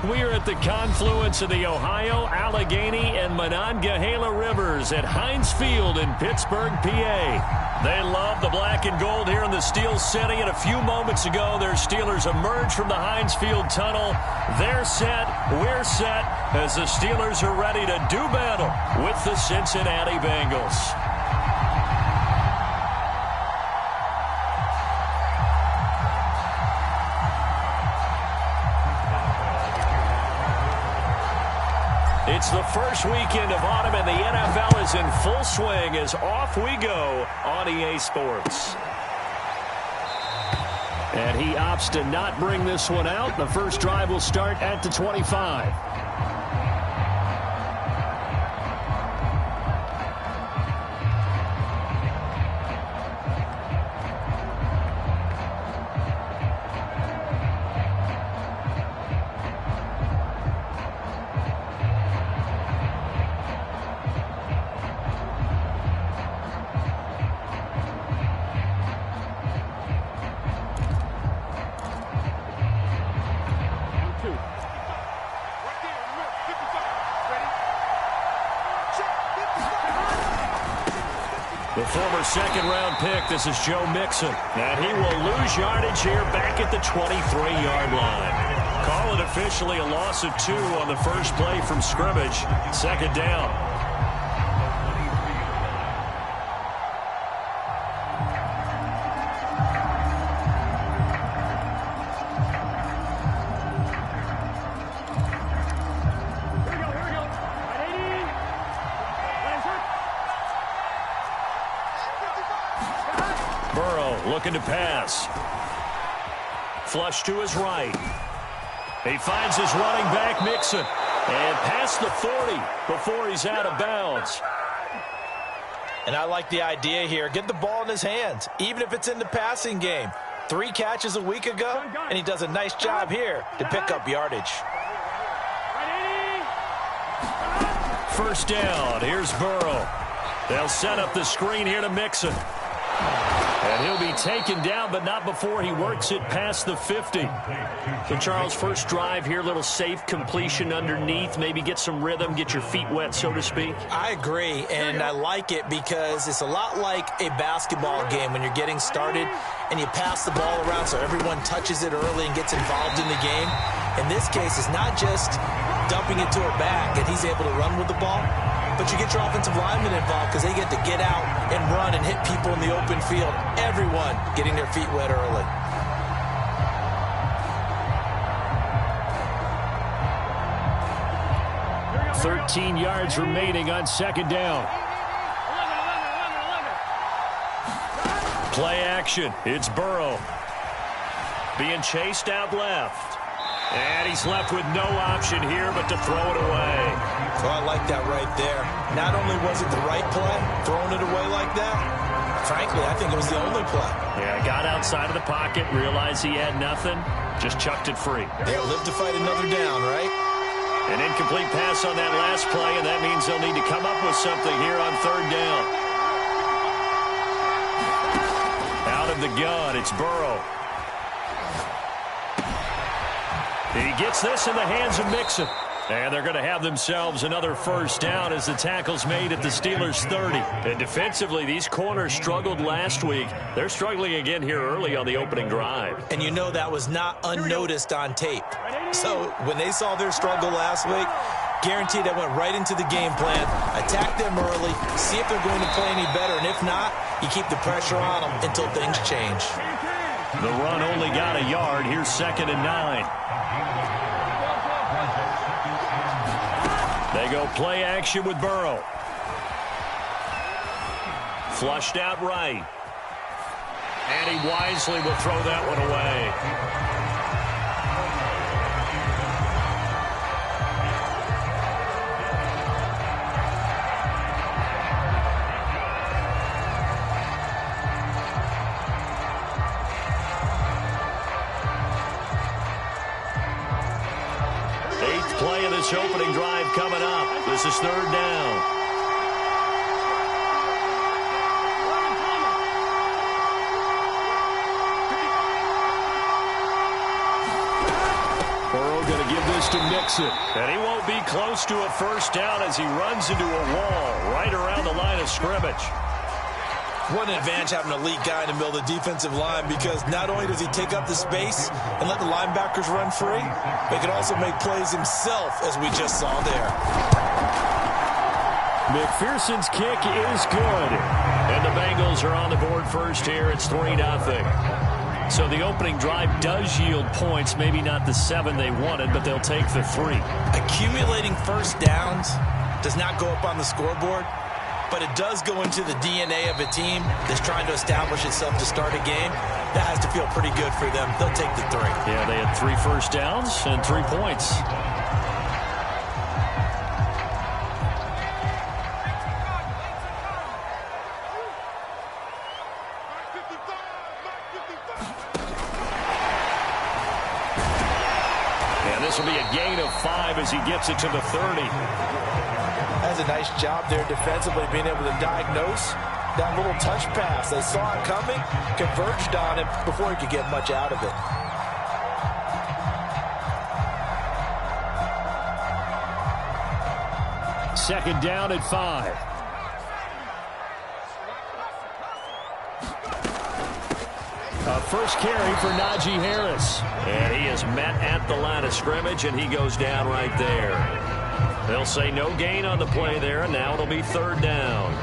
We are at the confluence of the Ohio, Allegheny, and Monongahela Rivers at Heinz Field in Pittsburgh, PA. They love the black and gold here in the Steel City, and a few moments ago, their Steelers emerged from the Heinz Field tunnel. They're set, we're set, as the Steelers are ready to do battle with the Cincinnati Bengals. It's the first weekend of autumn, and the NFL is in full swing as off we go on EA Sports. And he opts to not bring this one out. The first drive will start at the 25. The former second-round pick, this is Joe Mixon. And he will lose yardage here back at the 23-yard line. Call it officially a loss of 2 on the first play from scrimmage. Second down. Looking to pass. Flush to his right. He finds his running back, Mixon. And past the 40 before he's out of bounds. And I like the idea here. Get the ball in his hands, even if it's in the passing game. 3 catches a week ago, and he does a nice job here to pick up yardage. First down. Here's Burrow. They'll set up the screen here to Mixon. And he'll be taken down, but not before he works it past the 50. So, Charles, first drive here, little safe completion underneath. Maybe get some rhythm, get your feet wet, so to speak. I agree, and I like it because it's a lot like a basketball game when you're getting started and you pass the ball around so everyone touches it early and gets involved in the game. In this case, it's not just dumping it to a back and he's able to run with the ball, but you get your offensive linemen involved because they get to get out and run and hit people in the open field. Everyone getting their feet wet early. "13 yards remaining on second down. Play action. It's Burrow. Being chased out left. And he's left with no option here but to throw it away. So I like that right there. Not only was it the right play, throwing it away like that, frankly, I think it was the only play. Yeah, got outside of the pocket, realized he had nothing, just chucked it free. They'll live to fight another down, right? An incomplete pass on that last play, and that means they'll need to come up with something here on third down. Out of the gun, it's Burrow. He gets this in the hands of Mixon. And they're going to have themselves another first down as the tackle's made at the Steelers' 30. And defensively, these corners struggled last week. They're struggling again here early on the opening drive. And you know that was not unnoticed on tape. So when they saw their struggle last week, guaranteed that went right into the game plan. Attack them early, see if they're going to play any better. And if not, you keep the pressure on them until things change. The run only got a yard. Here's 2nd and 9. They go play action with Burrow. Flushed out right. And he wisely will throw that one away. Play of this opening drive coming up. This is third down. Burrow going to give this tries to mix it. And he won't be close to a first down as he runs into a wall right around the line of scrimmage. What an advantage having an elite guy in the middle of the defensive line, because not only does he take up the space and let the linebackers run free, but he can also make plays himself, as we just saw there. McPherson's kick is good. And the Bengals are on the board first here. It's 3-0. So the opening drive does yield points, maybe not the 7 they wanted, but they'll take the 3. Accumulating first downs does not go up on the scoreboard, but it does go into the DNA of a team that's trying to establish itself to start a game. That has to feel pretty good for them. They'll take the 3. Yeah, they had 3 first downs and 3 points. And this will be a gain of 5 as he gets it to the 30. That's a nice job there defensively, being able to diagnose that little touch pass. They saw it coming, converged on him before he could get much out of it. Second down at 5. A first carry for Najee Harris. And he is met at the line of scrimmage, and he goes down right there. They'll say no gain on the play there, and now it'll be 3rd down.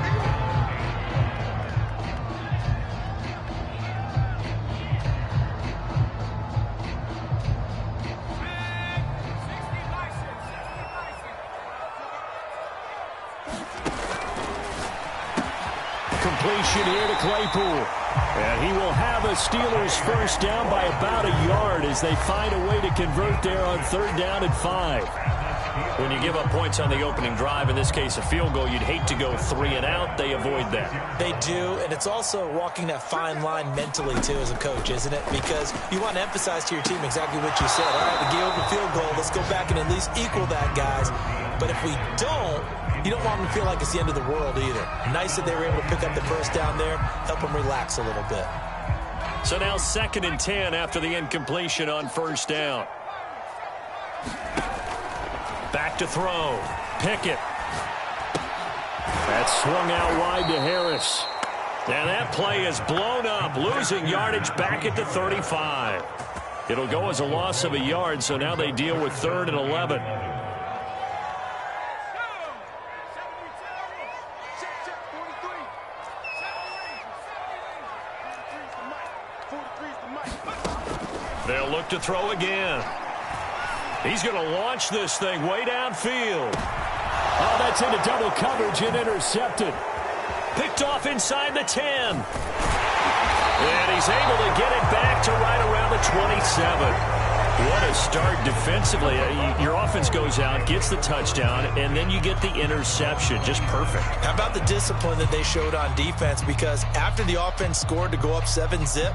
Completion here to Claypool. And he will have a Steelers first down by about a yard as they find a way to convert there on 3rd down and 5. When you give up points on the opening drive, in this case a field goal, you'd hate to go 3 and out. They avoid that. They do, and it's also walking that fine line mentally, too, as a coach, isn't it? Because you want to emphasize to your team exactly what you said. All right, we gave up a field goal. Let's go back and at least equal that, guys. But if we don't, you don't want them to feel like it's the end of the world either. Nice that they were able to pick up the first down there, help them relax a little bit. So now 2nd and 10 after the incompletion on first down. Back to throw. Pickett. That's swung out wide to Harris. And that play is blown up, losing yardage back at the 35. It'll go as a loss of a yard, so now they deal with 3rd and 11. They'll look to throw again. He's going to launch this thing way downfield. Oh, that's into double coverage and intercepted. Picked off inside the 10. And he's able to get it back to right around the 27. What a start defensively. Your offense goes out, gets the touchdown, and then you get the interception. Just perfect. How about the discipline that they showed on defense? Because after the offense scored to go up 7-zip,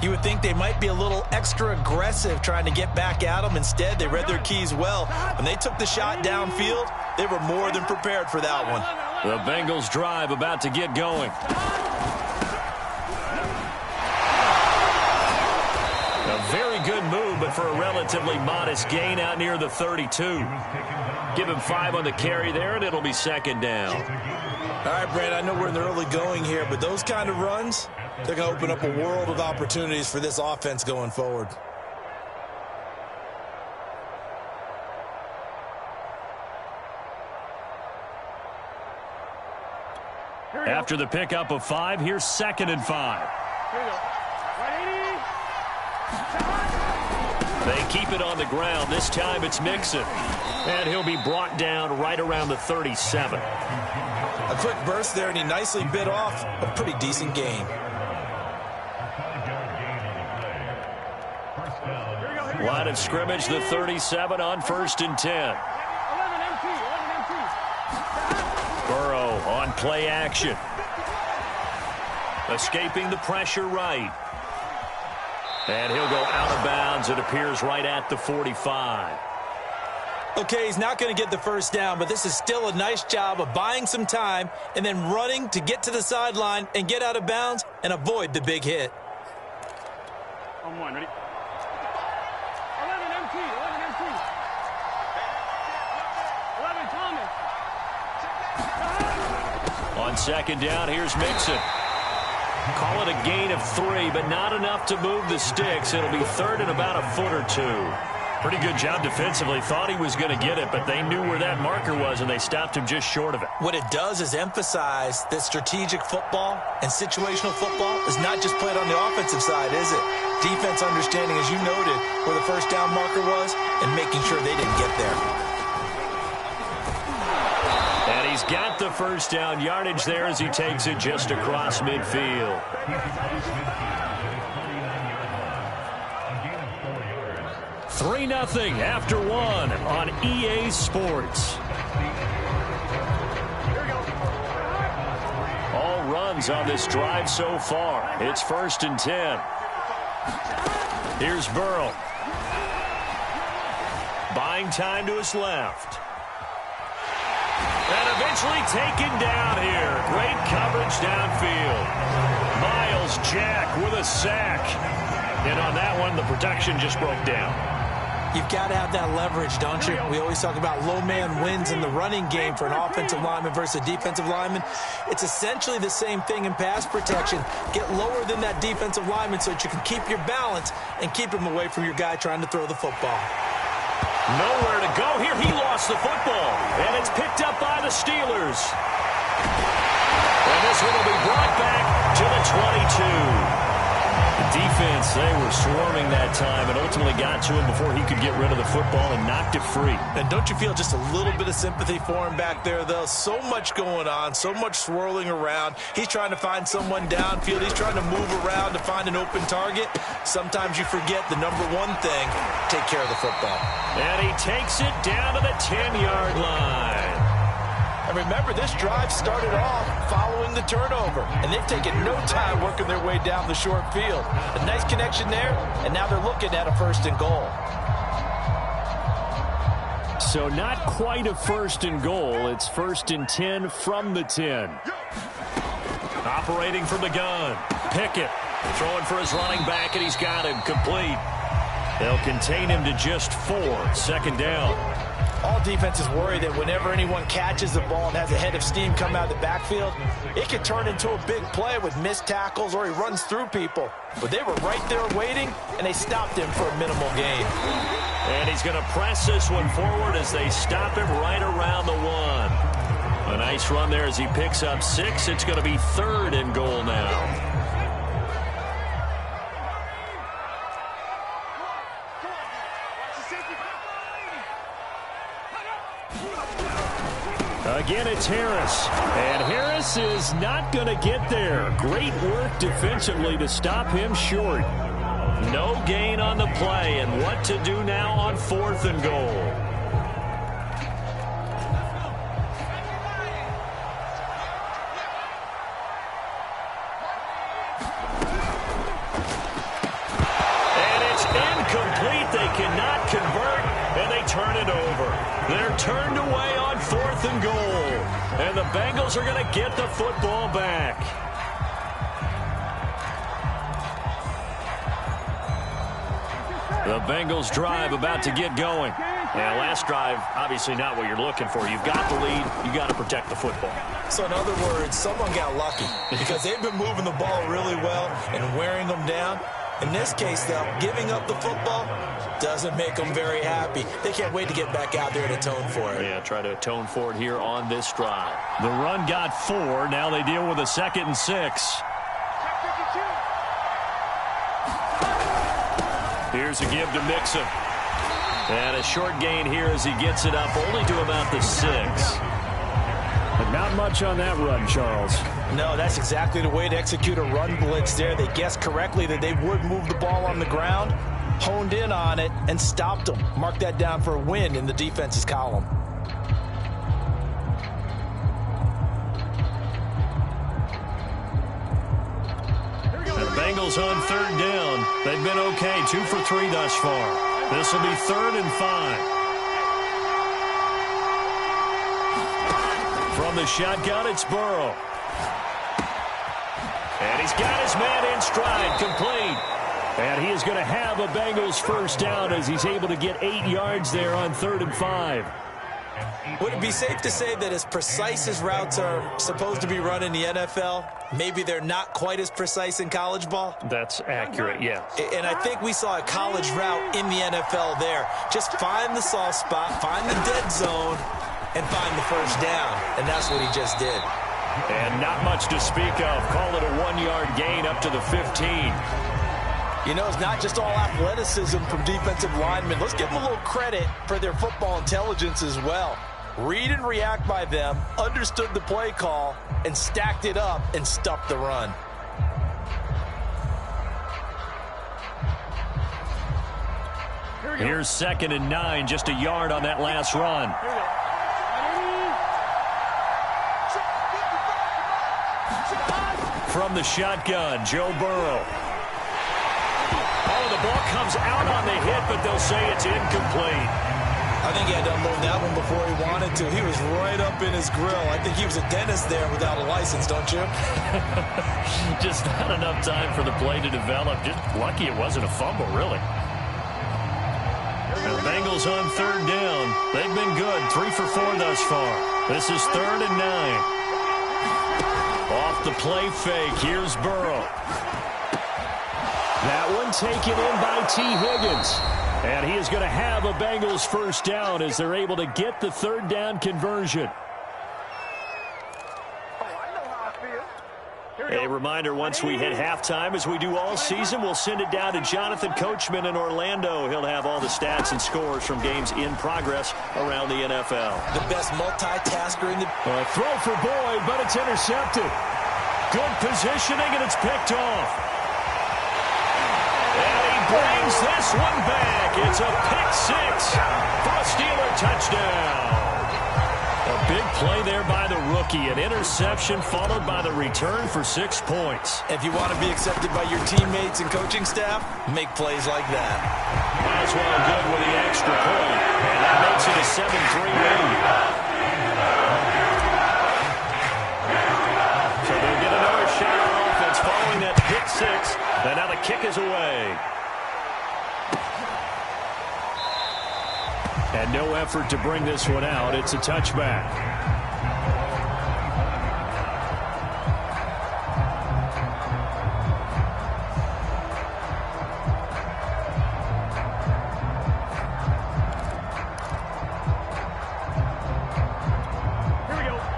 you would think they might be a little extra aggressive trying to get back at them. Instead, they read their keys well. When they took the shot downfield, they were more than prepared for that one. The Bengals drive about to get going. A very good move, but for a relatively modest gain out near the 32. Give him 5 on the carry there, and it'll be 2nd down. All right, Brad, I know we're in the early going here, but those kind of runs, they're going to open up a world of opportunities for this offense going forward. After the pickup of 5, here's 2nd and 5. They keep it on the ground. This time it's Mixon. And he'll be brought down right around the 37. A quick burst there, and he nicely bit off a pretty decent gain. Line of scrimmage, the 37 on 1st and 10. Burrow on play action. Escaping the pressure right. And he'll go out of bounds. It appears right at the 45. Okay, he's not going to get the first down, but this is still a nice job of buying some time and then running to get to the sideline and get out of bounds and avoid the big hit. On 1, ready? 11 MT. On second down, here's Mixon. Call it a gain of 3, but not enough to move the sticks. It'll be third and about a foot or 2. Pretty good job defensively. Thought he was going to get it, but they knew where that marker was, and they stopped him just short of it. What it does is emphasize that strategic football and situational football is not just played on the offensive side, is it? Defense understanding, as you noted, where the first down marker was and making sure they didn't get there. And he's got the first down yardage there as he takes it just across midfield. 3-0 after 1 on EA Sports. All runs on this drive so far. It's 1st and 10. Here's Burrow. Buying time to his left. And eventually taken down here. Great coverage downfield. Miles Jack with a sack. And on that one, the protection just broke down. You've got to have that leverage, don't you? We always talk about low man wins in the running game for an offensive lineman versus a defensive lineman. It's essentially the same thing in pass protection. Get lower than that defensive lineman so that you can keep your balance and keep him away from your guy trying to throw the football. Nowhere to go here. He lost the football. And it's picked up by the Steelers. And this one will be brought back to the 22. The defense, they were swarming that time and ultimately got to him before he could get rid of the football and knocked it free. And don't you feel just a little bit of sympathy for him back there, though? So much going on, so much swirling around. He's trying to find someone downfield. He's trying to move around to find an open target. Sometimes you forget the number one thing, take care of the football. And he takes it down to the 10-yard line. And remember, this drive started off following the turnover, and they've taken no time working their way down the short field. A nice connection there, and now they're looking at a 1st and goal. So not quite a 1st and goal. It's 1st and 10 from the 10. Operating from the gun. Pickett throwing for his running back, and he's got him complete. They'll contain him to just 4. 2nd down. All defenses worry that whenever anyone catches the ball and has a head of steam come out of the backfield, it could turn into a big play with missed tackles or he runs through people. But they were right there waiting, and they stopped him for a minimal gain. And he's going to press this one forward as they stop him right around the 1. A nice run there as he picks up 6. It's going to be 3rd and goal now. Again, it's Harris. And Harris is not going to get there. Great work defensively to stop him short. No gain on the play. And what to do now on 4th and goal. And it's incomplete. They cannot convert, and they turn it over. They're turned away on 4th and goal. And the Bengals are going to get the football back. The Bengals drive about to get going. Yeah, last drive, obviously not what you're looking for. You've got the lead. You've got to protect the football. So in other words, someone got lucky because they've been moving the ball really well and wearing them down. In this case, though, giving up the football doesn't make them very happy. They can't wait to get back out there and atone for it. Yeah, try to atone for it here on this drive. The run got 4. Now they deal with a 2nd and 6. Here's a give to Mixon. And a short gain here as he gets it up only to about the 6. But not much on that run, Charles. No, that's exactly the way to execute a run blitz there. They guessed correctly that they would move the ball on the ground, honed in on it, and stopped them. Mark that down for a win in the defense's column. And the Bengals on 3rd down. They've been okay, 2 for 3 thus far. This will be 3rd and 5. From the shotgun, it's Burrow. And he's got his man in stride, complete. And he is going to have a Bengals 1st down as he's able to get 8 yards there on 3rd and 5. Would it be safe to say that as precise as routes are supposed to be run in the NFL, maybe they're not quite as precise in college ball? That's accurate, yes. And I think we saw a college route in the NFL there. Just find the soft spot, find the dead zone, and find the first down. And that's what he just did. And not much to speak of. Call it a 1-yard gain up to the 15. You know, it's not just all athleticism from defensive linemen. Let's give them a little credit for their football intelligence as well. Read and react by them, understood the play call, and stacked it up and stuffed the run. Here's 2nd and 9, just a yard on that last run. From the shotgun, Joe Burrow. Oh, the ball comes out on the hit, but they'll say it's incomplete. I think he had to unload that one before he wanted to. He was right up in his grill. I think he was a dentist there without a license, don't you? Just not enough time for the play to develop. Just lucky it wasn't a fumble, really. The Bengals on 3rd down. They've been good, 3 for 4 thus far. This is 3rd and 9. Off the play fake, here's Burrow. That one taken in by T. Higgins. And he is going to have a Bengals first down as they're able to get the 3rd down conversion. A reminder, once we hit halftime, as we do all season, we'll send it down to Jonathan Coachman in Orlando. He'll have all the stats and scores from games in progress around the NFL. The best multitasker in the... throw for Boyd, but it's intercepted. Good positioning, and it's picked off. And he brings this one back. It's a pick 6 for a Steeler touchdown. A big play there by the rookie. An interception followed by the return for 6 points. If you want to be accepted by your teammates and coaching staff, make plays like that. As well good with the extra point. And that makes it a 7-3 lead. So they'll get another shot on offense following that pick 6. And now the kick is away. And no effort to bring this one out. It's a touchback.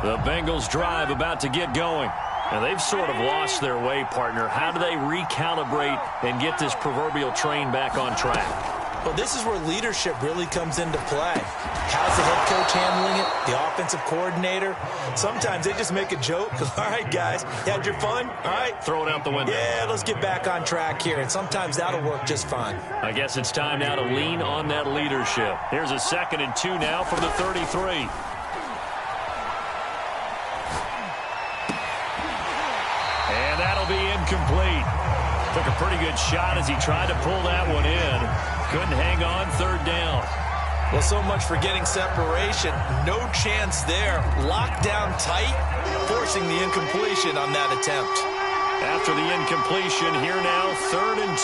The Bengals drive about to get going. Now they've sort of lost their way, partner. How do they recalibrate and get this proverbial train back on track? Well, this is where leadership really comes into play. How's the head coach handling it? The offensive coordinator? Sometimes they just make a joke. All right, guys, you had your fun? All right. Throw it out the window. Yeah, let's get back on track here. And sometimes that'll work just fine. I guess it's time now to lean on that leadership. Here's a 2nd and 2 now from the 33. And that'll be incomplete. Took a pretty good shot as he tried to pull that one in. Couldn't hang on, 3rd down. Well, so much for getting separation. No chance there. Locked down tight, forcing the incompletion on that attempt. After the incompletion, here now, 3rd and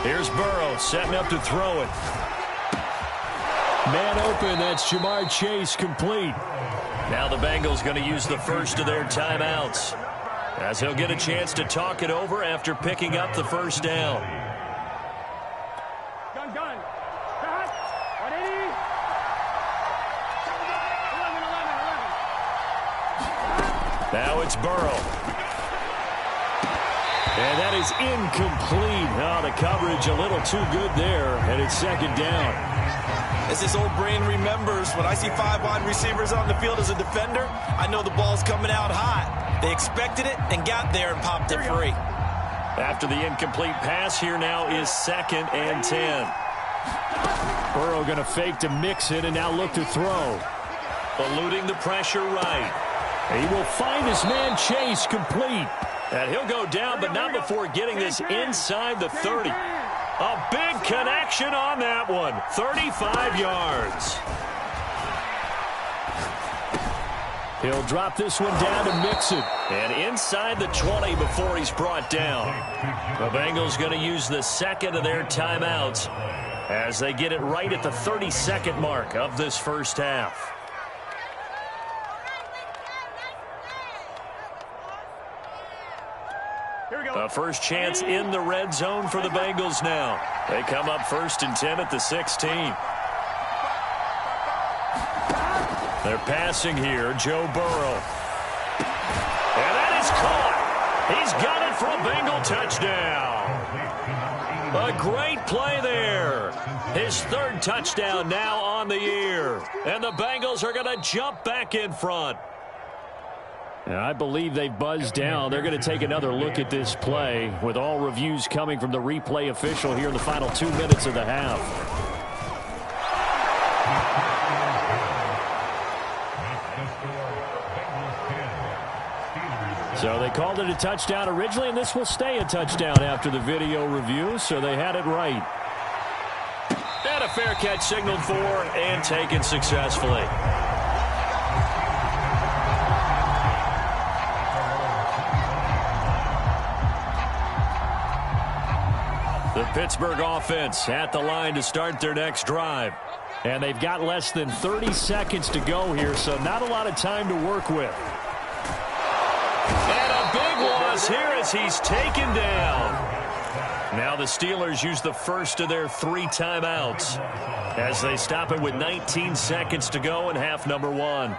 2. Here's Burrow setting up to throw it. Man open, that's Jamar Chase, complete. Now the Bengals going to use the first of their timeouts, as he'll get a chance to talk it over after picking up the first down. Now it's Burrow. And that is incomplete. Oh, the coverage a little too good there, and it's 2nd down. As this old brain remembers, when I see 5 wide receivers on the field as a defender, I know the ball's coming out hot. They expected it and got there and popped it free. After the incomplete pass, here now is 2nd and 10. Burrow going to fake to mix it and now look to throw. Eluding the pressure right. He will find his man Chase, complete. And he'll go down, but not before getting this inside the 30. A big connection on that one. 35 yards. He'll drop this one down to mix it. And inside the 20 before he's brought down. The Bengals going to use the second of their timeouts as they get it right at the 30-second mark of this first half. A first chance in the red zone for the Bengals now. They come up 1st and 10 at the 16. They're passing here, Joe Burrow. And that is caught. He's got it for a Bengal touchdown. A great play there. His 3rd touchdown now on the year. And the Bengals are going to jump back in front. And I believe they've buzzed down. They're going to take another look at this play with all reviews coming from the replay official here in the final 2 minutes of the half. So they called it a touchdown originally, and this will stay a touchdown after the video review, so they had it right. And a fair catch signaled for and taken successfully. The Pittsburgh offense at the line to start their next drive. And they've got less than 30 seconds to go here, so not a lot of time to work with. And a big loss here as he's taken down. Now the Steelers use the first of their 3 timeouts as they stop it with 19 seconds to go in half number 1.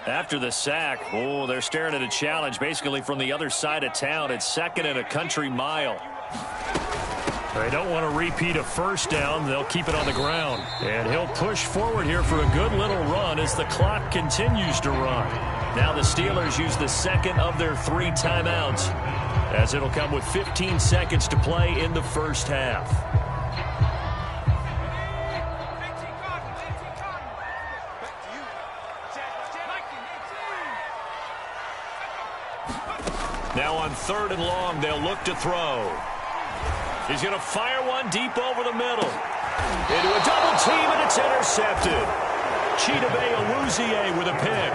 After the sack, they're staring at a challenge basically from the other side of town. It's 2nd and a country mile. They don't want to repeat a first down. They'll keep it on the ground. And he'll push forward here for a good little run as the clock continues to run. Now the Steelers use the second of their 3 timeouts as it'll come with 15 seconds to play in the first half. Now on 3rd and long, they'll look to throw. He's going to fire one deep over the middle. Into a double team, and it's intercepted. Chidobe Awuzie with a pick.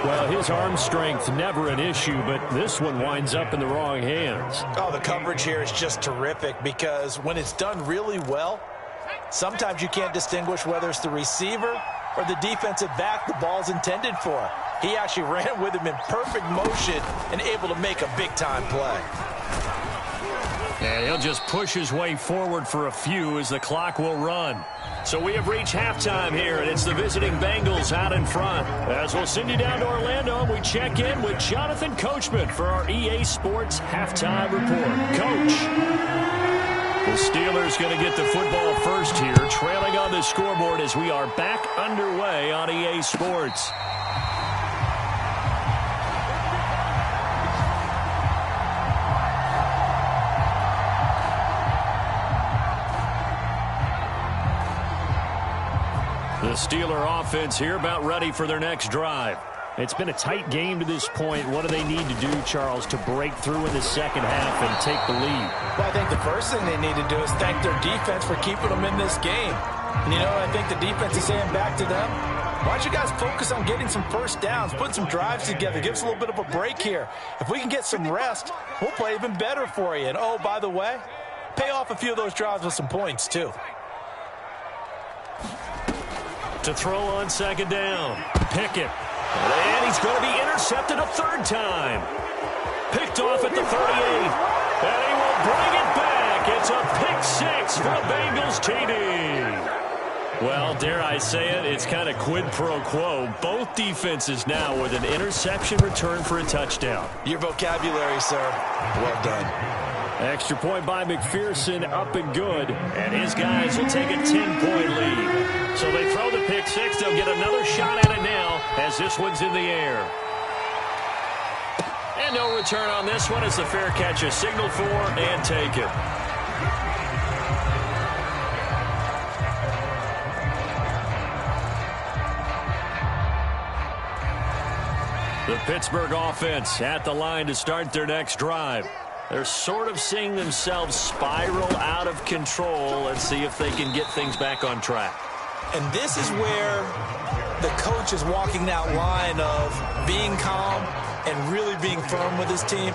Well, his arm strength never an issue, but this one winds up in the wrong hands. Oh, the coverage here is just terrific because when it's done really well, sometimes you can't distinguish whether it's the receiver or the defensive back the ball's intended for. He actually ran with him in perfect motion and able to make a big-time play. And he'll just push his way forward for a few as the clock will run. So we have reached halftime here, and it's the visiting Bengals out in front. As we'll send you down to Orlando, and we check in with Jonathan Coachman for our EA Sports Halftime Report. Coach. The Steelers going to get the football first here, trailing on the scoreboard as we are back underway on EA Sports. The Steeler offense here about ready for their next drive. It's been a tight game to this point. What do they need to do, Charles, to break through in the second half and take the lead? Well, I think the first thing they need to do is thank their defense for keeping them in this game. And you know what I think the defense is saying back to them? Why don't you guys focus on getting some first downs, put some drives together, give us a little bit of a break here. If we can get some rest, we'll play even better for you. And, oh, by the way, pay off a few of those drives with some points, too. To throw on second down. Pickett. And he's going to be intercepted a 3rd time. Picked off at the 38. And he will bring it back. It's a pick 6 for the Bengals TD. Well, dare I say it, it's kind of quid pro quo. Both defenses now with an interception return for a touchdown. Your vocabulary, sir. Well done. Extra point by McPherson, up and good. And his guys will take a 10-point lead. So they throw the pick 6. They'll get another shot at it now as this one's in the air. And no return on this one as the fair catch is signaled for and taken. The Pittsburgh offense at the line to start their next drive. They're sort of seeing themselves spiral out of control. Let's see if they can get things back on track. And this is where the coach is walking that line of being calm and really being firm with his team.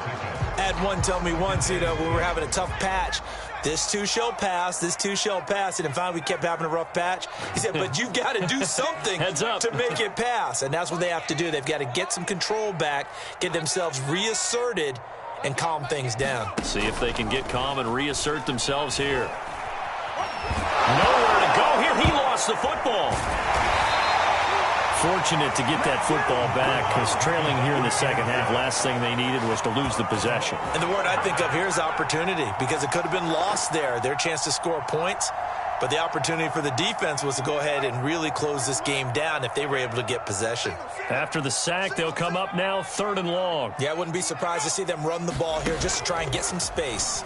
I had one tell me once, when we were having a tough patch, this too shall pass, this too shall pass. And finally we kept having a rough patch. He said, but you've got to do something to make it pass. And that's what they have to do. They've got to get some control back, get themselves reasserted, and calm things down. See if they can get calm and reassert themselves here. Nowhere to go here. He lost the football. Fortunate to get that football back, because trailing here in the second half, last thing they needed was to lose the possession. And the word I think of here is opportunity, because it could have been lost there, their chance to score points. But the opportunity for the defense was to go ahead and really close this game down if they were able to get possession. After the sack, they'll come up now 3rd and long. Yeah, I wouldn't be surprised to see them run the ball here just to try and get some space.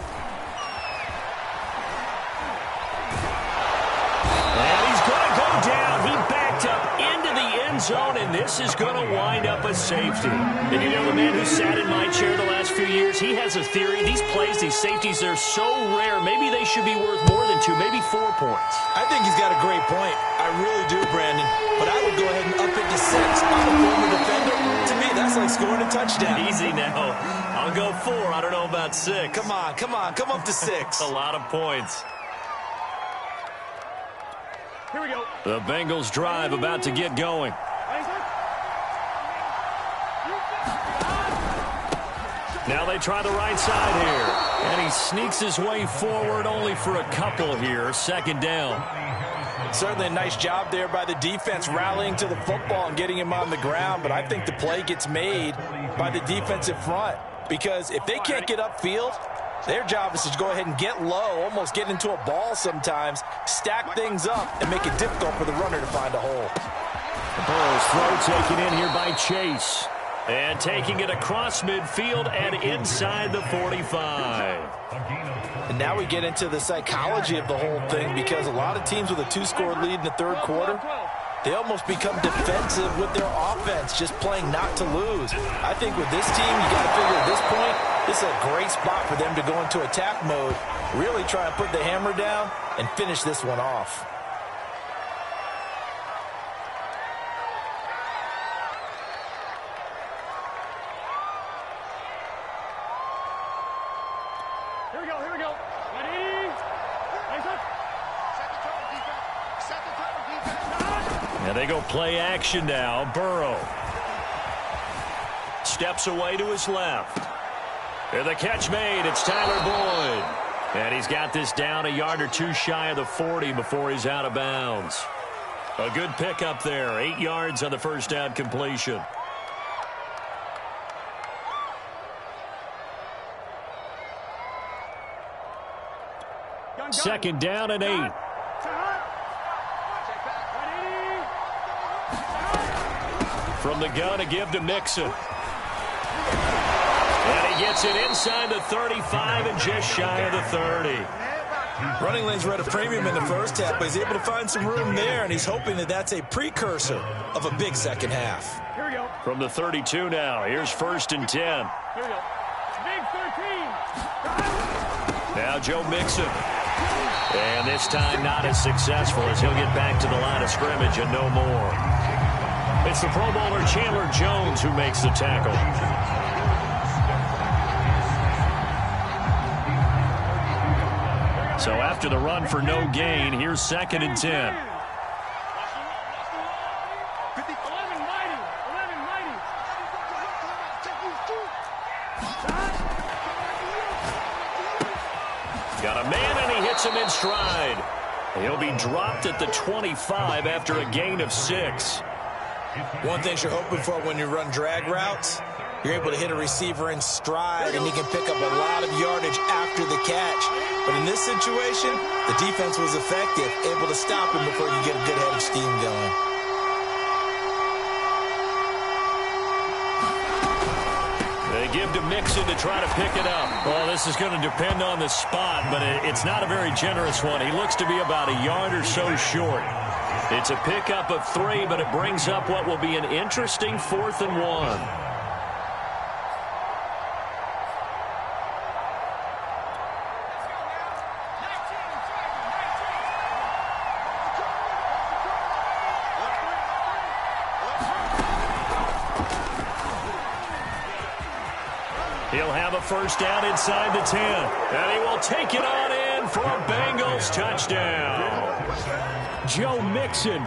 And he's going to go down. He backed up into the end zone, and this is going to wind up a safety. And you know, the man who sat in my chair the last few years, he has a theory. These plays, these safeties, they're so rare. Maybe they should be worth more than 2, maybe 4 points. I think he's got a great point. I really do, Brandon. But I would go ahead and up it to 6. I'm a former defender. To me, that's like scoring a touchdown. Easy now. I'll go 4. I don't know about 6. Come on. Come up to 6. A lot of points. Here we go. The Bengals drive about to get going. Now they try the right side here. And he sneaks his way forward only for a couple here. 2nd down. Certainly a nice job there by the defense rallying to the football and getting him on the ground. But I think the play gets made by the defensive front. Because if they can't get upfield, their job is to go ahead and get low, almost get into a ball sometimes, stack things up, and make it difficult for the runner to find a hole. Burrow's throw taken in here by Chase. And taking it across midfield and inside the 45. And now we get into the psychology of the whole thing, because a lot of teams with a 2-score lead in the 3rd quarter, they almost become defensive with their offense, just playing not to lose. I think with this team, you got to figure at this point, this is a great spot for them to go into attack mode, really try and put the hammer down and finish this one off. Here we go. Ready? Nice up. Set the tone, defense. And they go play action now. Burrow steps away to his left. And the catch made. It's Tyler Boyd. And he's got this down a yard or 2 shy of the 40 before he's out of bounds. A good pickup there. 8 yards on the first down completion. Second down and 8. From the gun, a give to Mixon. And he gets it inside the 35 and just shy of the 30. Running lanes were at a premium in the first half, but he's able to find some room there, and he's hoping that that's a precursor of a big second half. Here we go. From the 32 now, here's 1st and 10. Here we go. Big 13. Now Joe Mixon. And this time not as successful, as he'll get back to the line of scrimmage and no more. It's the Pro Bowler Chandler Jones who makes the tackle. So after the run for no gain, here's 2nd and 10. Got a man, and he hits him in stride. He'll be dropped at the 25 after a gain of 6. One thing you're hoping for when you run drag routes, you're able to hit a receiver in stride, and he can pick up a lot of yardage after the catch. But in this situation, the defense was effective, able to stop him before you get a good head of steam going. They give to Mixon to try to pick it up. Well, this is going to depend on the spot, but it's not a very generous one. He looks to be about a yard or so short. It's a pickup of 3, but it brings up what will be an interesting 4th and 1. He'll have a first down inside the 10. And he will take it on in for a Bengals touchdown. Joe Mixon,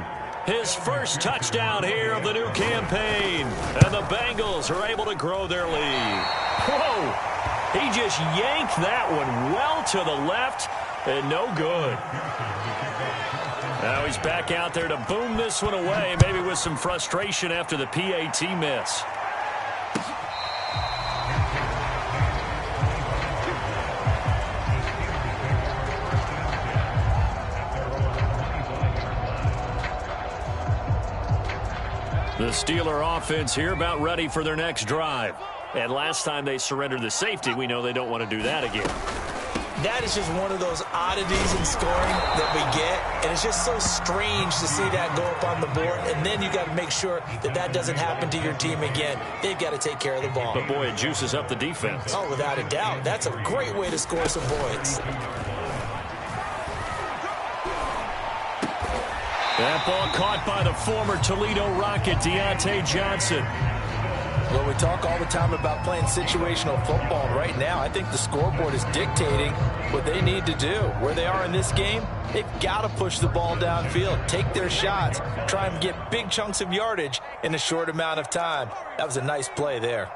his first touchdown here of the new campaign. And the Bengals are able to grow their lead. Whoa! He just yanked that one well to the left and no good. Now he's back out there to boom this one away, maybe with some frustration after the PAT miss. The Steeler offense here about ready for their next drive. And last time they surrendered the safety, we know they don't want to do that again. That is just one of those oddities in scoring that we get, and it's just so strange to see that go up on the board, and then you got to make sure that that doesn't happen to your team again. They've got to take care of the ball. But, boy, it juices up the defense. Oh, without a doubt. That's a great way to score some points. That ball caught by the former Toledo Rocket, Deontay Johnson. Well, we talk all the time about playing situational football. Right now, I think the scoreboard is dictating what they need to do. Where they are in this game, they've got to push the ball downfield, take their shots, try and get big chunks of yardage in a short amount of time. That was a nice play there.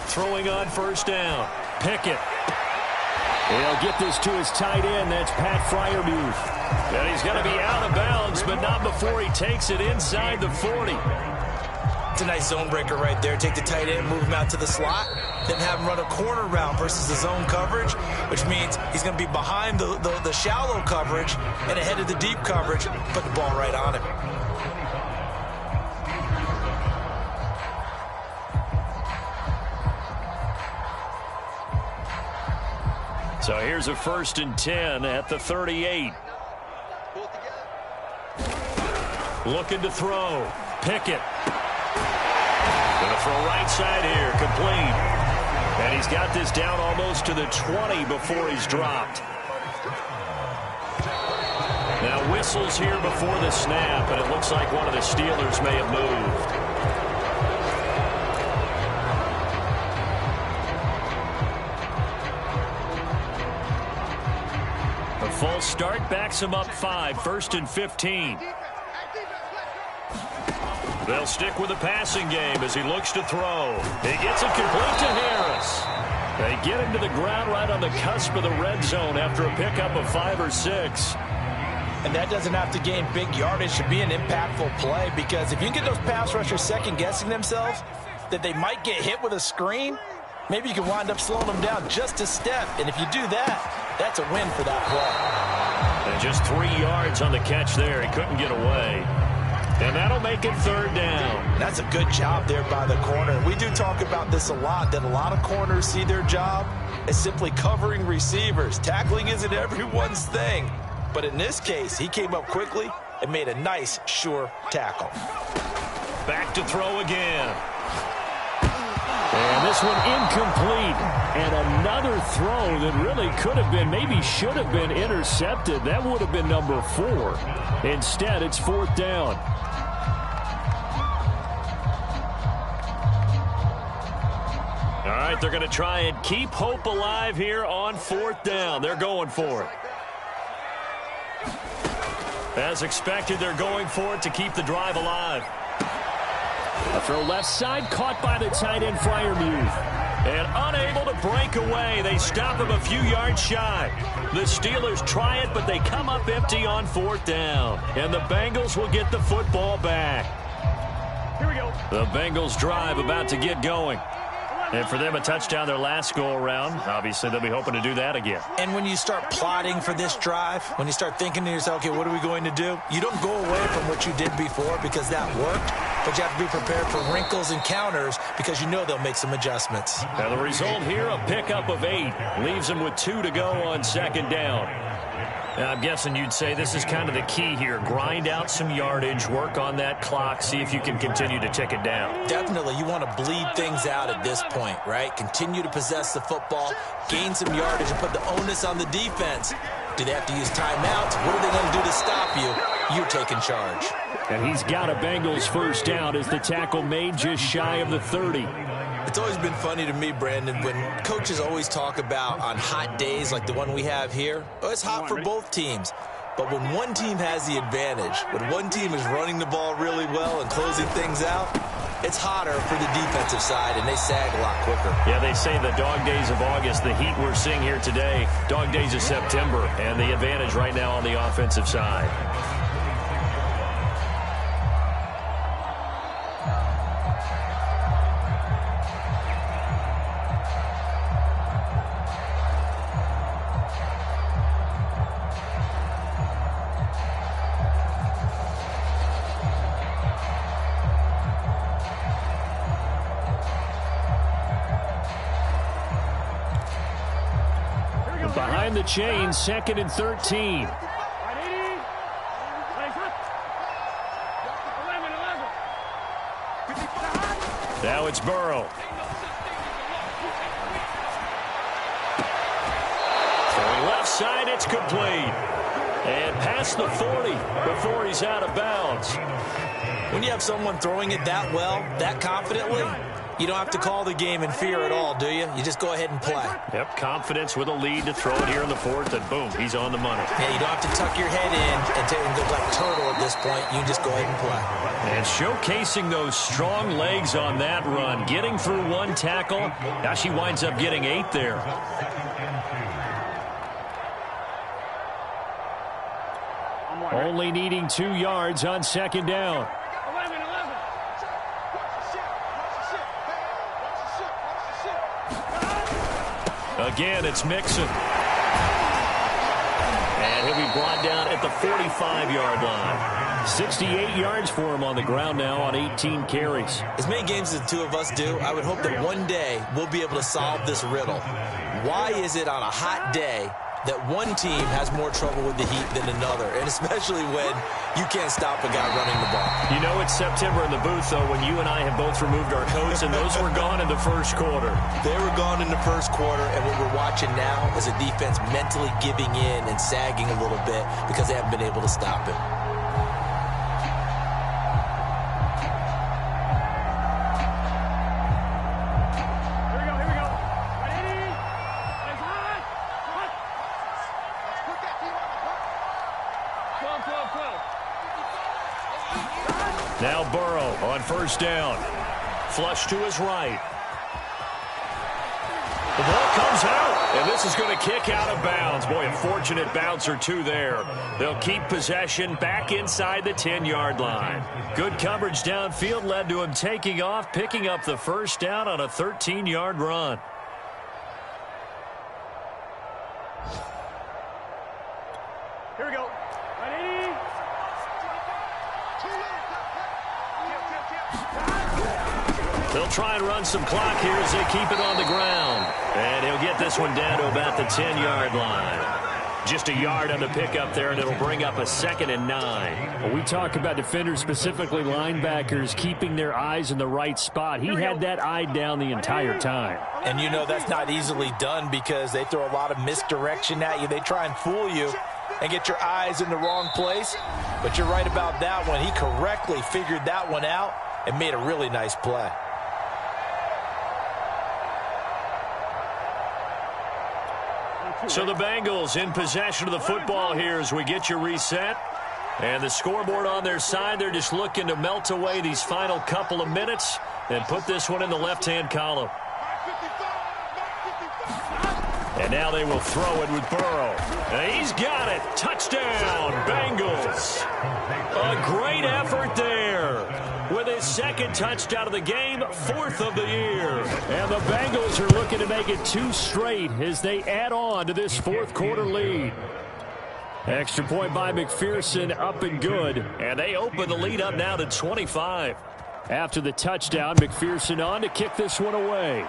Throwing on first down. Pickett. He'll get this to his tight end. That's Pat Freiermuth. And he's going to be out of bounds, but not before he takes it inside the 40. It's a nice zone breaker right there. Take the tight end, move him out to the slot, then have him run a corner route versus the zone coverage, which means he's going to be behind the shallow coverage and ahead of the deep coverage. Put the ball right on him. So here's a 1st and 10 at the 38. Looking to throw. Pickett. Going to throw right side here. Complete. And he's got this down almost to the 20 before he's dropped. Now whistles here before the snap, and it looks like one of the Steelers may have moved. A false start backs him up 5, 1st and 15. They'll stick with the passing game as he looks to throw. He gets it complete to Harris. They get him to the ground right on the cusp of the red zone after a pickup of 5 or 6. And that doesn't have to gain big yardage to be an impactful play, because if you get those pass rushers second-guessing themselves that they might get hit with a screen, maybe you can wind up slowing them down just a step. And if you do that, that's a win for that play. And just 3 yards on the catch there. He couldn't get away. And that'll make it 3rd down. That's a good job there by the corner. We do talk about this a lot, that a lot of corners see their job as simply covering receivers. Tackling isn't everyone's thing. But in this case, he came up quickly and made a nice, sure tackle. Back to throw again. And this one incomplete. And another throw that really could have been, maybe should have been intercepted. That would have been number 4. Instead, it's 4th down. All right, they're going to try and keep hope alive here on 4th down. They're going for it. As expected, they're going for it to keep the drive alive. A throw left side, caught by the tight end, Freiermuth. And unable to break away. They stop him a few yards shy. The Steelers try it, but they come up empty on 4th down. And the Bengals will get the football back. Here we go. The Bengals drive about to get going. And for them, a touchdown their last go-around. Obviously, they'll be hoping to do that again. And when you start plotting for this drive, when you start thinking to yourself, okay, what are we going to do? You don't go away from what you did before because that worked, but you have to be prepared for wrinkles and counters because you know they'll make some adjustments. Now the result here, a pickup of 8. Leaves them with 2 to go on 2nd down. Now, I'm guessing you'd say this is kind of the key here. Grind out some yardage, work on that clock, see if you can continue to tick it down. Definitely, you want to bleed things out at this point, right? Continue to possess the football, gain some yardage, and put the onus on the defense. Do they have to use timeouts? What are they going to do to stop you? you're taking charge. And he's got a Bengals first down as the tackle made just shy of the 30. It's always been funny to me, Brandon, when coaches always talk about on hot days like the one we have here. Oh, it's hot for both teams. But when one team has the advantage, when one team is running the ball really well and closing things out, it's hotter for the defensive side, and they sag a lot quicker. Yeah, they say the dog days of August, the heat we're seeing here today, dog days of September, and the advantage right now on the offensive side. Behind the chain, 2nd and 13. Now it's Burrow. Throwing left side, it's complete. And past the 40 before he's out of bounds. When you have someone throwing it that well, that confidently, you don't have to call the game in fear at all, do you? You just go ahead and play. Yep, confidence with a lead to throw it here in the 4th, and boom, he's on the money. Yeah, you don't have to tuck your head in and take a good like turtle at this point. You just go ahead and play. And showcasing those strong legs on that run, getting through one tackle. Now she winds up getting 8 there. Only needing 2 yards on 2nd down. Again, it's Mixon. And he'll be brought down at the 45-yard line. 68 yards for him on the ground now on 18 carries. As many games as the two of us do, I would hope that one day we'll be able to solve this riddle. Why is it on a hot day that one team has more trouble with the heat than another, and especially when you can't stop a guy running the ball? You know it's September in the booth, though, when you and I have both removed our coats, and those were gone in the first quarter. They were gone in the first quarter, and what we're watching now is a defense mentally giving in and sagging a little bit because they haven't been able to stop him. Now Burrow on first down. Flush to his right. The ball comes out, and this is going to kick out of bounds. Boy, a fortunate bounce or two there. They'll keep possession back inside the 10-yard line. Good coverage downfield led to him taking off, picking up the first down on a 13-yard run. Here we go. They'll try and run some clock here as they keep it on the ground. And he'll get this one down to about the 10-yard line. Just a yard on the pickup there, and it'll bring up a 2nd and 9. Well, we talk about defenders, specifically linebackers, keeping their eyes in the right spot. He had that eye down the entire time. And you know that's not easily done because they throw a lot of misdirection at you. They try and fool you and get your eyes in the wrong place. But you're right about that one. He correctly figured that one out and made a really nice play. So the Bengals in possession of the football here as we get you reset. And the scoreboard on their side, they're just looking to melt away these final couple of minutes and put this one in the left-hand column. And now they will throw it with Burrow. And he's got it. Touchdown, Bengals. A great effort there. With his 2nd touchdown of the game, 4th of the year. And the Bengals are looking to make it 2 straight as they add on to this 4th quarter lead. Extra point by McPherson, up and good. And they open the lead up now to 25. After the touchdown, McPherson on to kick this one away.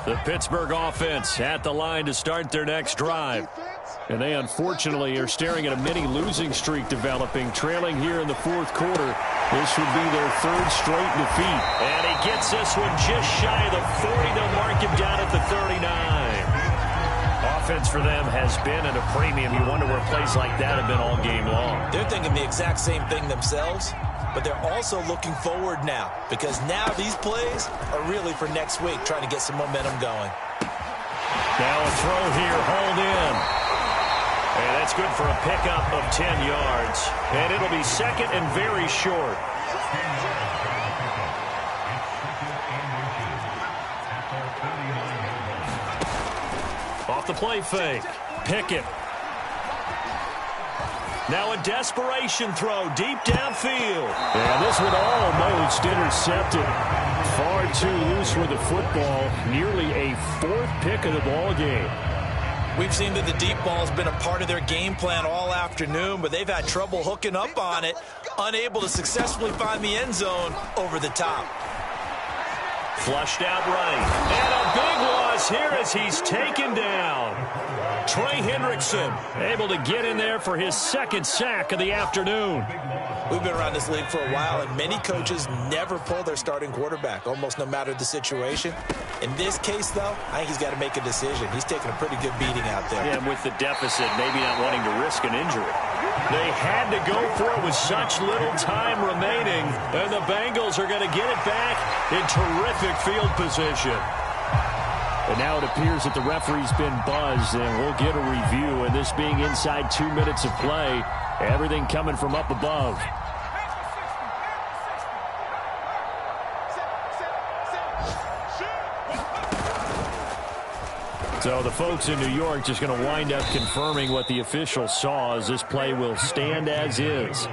The Pittsburgh offense at the line to start their next drive. And they unfortunately are staring at a mini losing streak developing, trailing here in the 4th quarter. This would be their third straight defeat. And he gets this one just shy of the 40. They'll mark him down at the 39. Offense for them has been at a premium. You wonder where plays like that have been all game long. They're thinking the exact same thing themselves, but they're also looking forward now because now these plays are really for next week, trying to get some momentum going. Now a throw here, hauled in. And that's good for a pickup of 10 yards. And it'll be second and very short. Off the play fake. Pickett. Now a desperation throw deep downfield. And this one almost intercepted. Far too loose with the football. Nearly a fourth pick of the ball game. We've seen that the deep ball has been a part of their game plan all afternoon, but they've had trouble hooking up on it, unable to successfully find the end zone over the top. Flushed out right. And a big loss here as he's taken down. Trey Hendrickson able to get in there for his second sack of the afternoon. We've been around this league for a while, and many coaches never pull their starting quarterback, almost no matter the situation. In this case, though, I think he's got to make a decision. He's taking a pretty good beating out there. Yeah, and with the deficit, maybe not wanting to risk an injury. They had to go for it with such little time remaining, and the Bengals are going to get it back in terrific field position. And now it appears that the referee's been buzzed, and we'll get a review. And this being inside 2 minutes of play, everything coming from up above. So the folks in New York just going to wind up confirming what the official saw, as this play will stand as is.